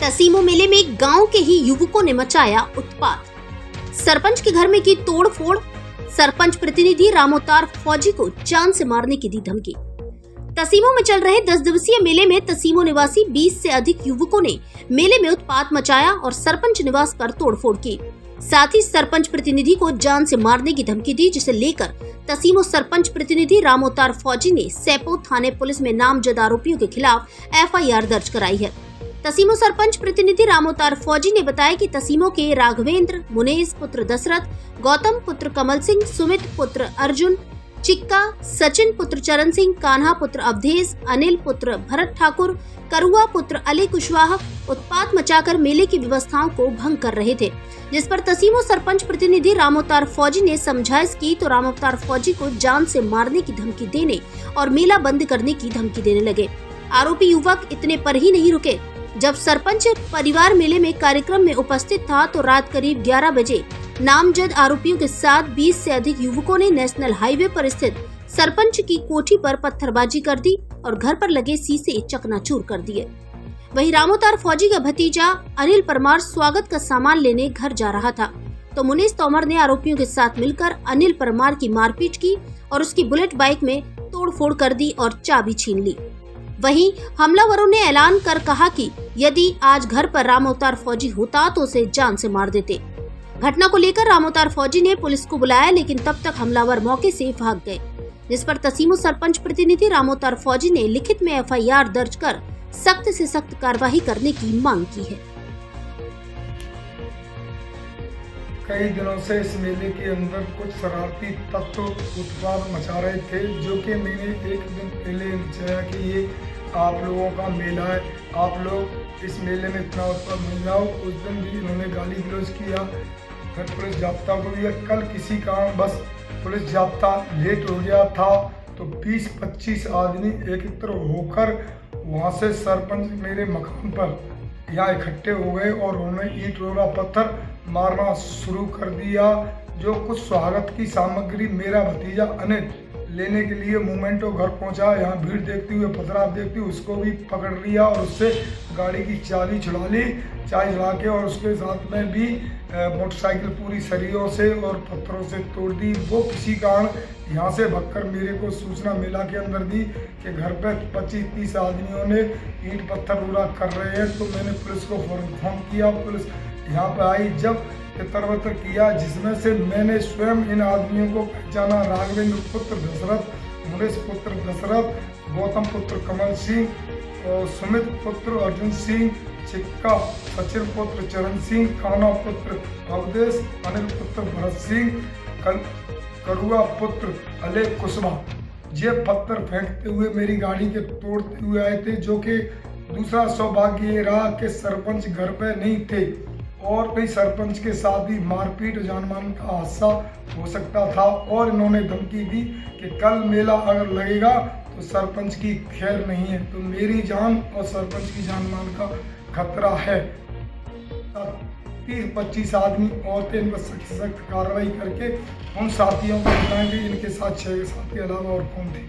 तसीमो मेले में गांव के ही युवकों ने मचाया उत्पात। सरपंच के घर में की तोड़फोड़। सरपंच प्रतिनिधि रामोतार फौजी को जान से मारने की दी धमकी। तसीमो में चल रहे 10 दिवसीय मेले में तसीमो निवासी 20 से अधिक युवकों ने मेले में उत्पात मचाया और सरपंच निवास पर तोड़फोड़ की। साथ ही सरपंच प्रतिनिधि को जान से मारने की धमकी दी, जिसे लेकर तसीमो सरपंच प्रतिनिधि रामोतार फौजी ने सैपो थाने पुलिस में नामजद आरोपियों के खिलाफ एफआईआर दर्ज कराई है। तसीमो सरपंच प्रतिनिधि रामोतार फौजी ने बताया कि तसीमो के राघवेंद्र, मुनेश पुत्र दशरथ, गौतम पुत्र कमल सिंह, सुमित पुत्र अर्जुन, चिक्का, सचिन पुत्र चरण सिंह, कान्हा पुत्र अवधेश, अनिल पुत्र भरत ठाकुर, करुआ पुत्र अली कुशवाहा उत्पात मचाकर मेले की व्यवस्थाओं को भंग कर रहे थे, जिस पर तसीमो सरपंच प्रतिनिधि रामोतार फौजी ने समझाइश की तो रामोतार फौजी को जान से मारने की धमकी देने और मेला बंद करने की धमकी देने लगे। आरोपी युवक इतने पर ही नहीं रुके। जब सरपंच परिवार मेले में कार्यक्रम में उपस्थित था तो रात करीब 11 बजे नामजद आरोपियों के साथ 20 से अधिक युवकों ने नेशनल हाईवे पर स्थित सरपंच की कोठी पर पत्थरबाजी कर दी और घर पर लगे शीशे चकनाचूर कर दिए। वहीं रामोतार फौजी का भतीजा अनिल परमार स्वागत का सामान लेने घर जा रहा था तो मुनीश तोमर ने आरोपियों के साथ मिलकर अनिल परमार की मारपीट की और उसकी बुलेट बाइक में तोड़फोड़ कर दी और चाबी छीन ली। वहीं हमलावरों ने ऐलान कर कहा कि यदि आज घर पर रामोतार फौजी होता तो उसे जान से मार देते। घटना को लेकर रामोतार फौजी ने पुलिस को बुलाया, लेकिन तब तक हमलावर मौके से भाग गए, जिस पर तसीमो सरपंच प्रतिनिधि रामोतार फौजी ने लिखित में एफआईआर दर्ज कर सख्त से सख्त कार्रवाई करने की मांग की है। कई दिनों से इस मेले के अंदर कुछ शरारती तत्व उत्पात मचा रहे थे, जो कि मैंने एक दिन पहले बताया कि ये आप लोगों का मेला है, आप लोग इस मेले में इतना उत्पात मिल जाओ। उस दिन भी इन्होंने गाली गलौज किया, फिर पुलिस जाब्ता को दिया। कल किसी कारण बस पुलिस जाब्ता लेट हो गया था तो 20-25 आदमी एकत्र होकर वहाँ से सरपंच मेरे मकान पर यहाँ इकट्ठे हो गए और उन्होंने ईंट रोड़ा पत्थर मारना शुरू कर दिया। जो कुछ स्वागत की सामग्री मेरा भतीजा अनिल लेने के लिए मोमेंटो घर पहुंचा, यहाँ भीड़ देखते हुए पथराव देखते हुए उसको भी पकड़ लिया और उससे गाड़ी की चाबी छुड़ा ली, चाबी छुड़ा के और उसके साथ में भी मोटरसाइकिल पूरी सरियों से और पत्थरों से तोड़ दी। वो किसी कारण यहाँ से भगकर मेरे को सूचना मेला के अंदर दी कि घर पे 25-30 आदमियों ने ईंट पत्थर उड़ा कर रहे हैं। तो मैंने पुलिस को फोन किया, पुलिस यहाँ पर आई, जब तितर किया, जिसमें से मैंने स्वयं इन आदमियों को पहचाना। राघवेंद्र पुत्र दशरथ, मुनेश पुत्र दशरथ, गौतम पुत्र कमल सिंह और सुमित पुत्र अर्जुन सिंह, चिक्का, सचिन पुत्र चरण सिंह, कान्हा पुत्र अवधेश, अनिल पुत्र भरत सिंह, करुआ पुत्र अली कुशवाहा ये पत्थर फेंकते हुए मेरी गाड़ी के तोड़ते हुए आए थे। जो कि दूसरा सौभाग्य ये रहा कि सरपंच घर पे नहीं थे और कई सरपंच के साथ भी मारपीट जानमान का हादसा हो सकता था और इन्होंने धमकी दी कि कल मेला अगर लगेगा तो सरपंच की खैर नहीं है, तो मेरी जान और सरपंच की जान माल का खतरा है। 30-25 आदमी औरतें इन पर सख्त कार्रवाई करके उन साथियों को बताएंगे इनके साथ 6 साथी के अलावा और कौन थे।